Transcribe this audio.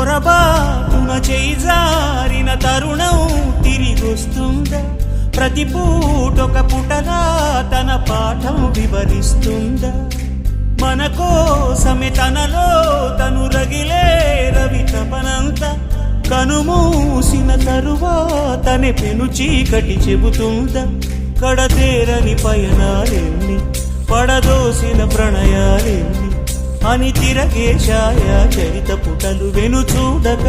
పొరబాటున చేజారిన తరుణం తిరిగొస్తుందా? ప్రతి పూటొక పుటలా తన పాఠం వివరిస్తుందా? మన కోసమే తనలో తను రగిలే రవి తపనంతా కనుమూసిన తరువాతనే పెను చీకటి చెబుతుందా? కడతేరని పయనాలెన్ని, పడదోసిన ప్రణయాలెన్ని అని తిరగే ఛాయా చరిత పుటలు వెను చూడక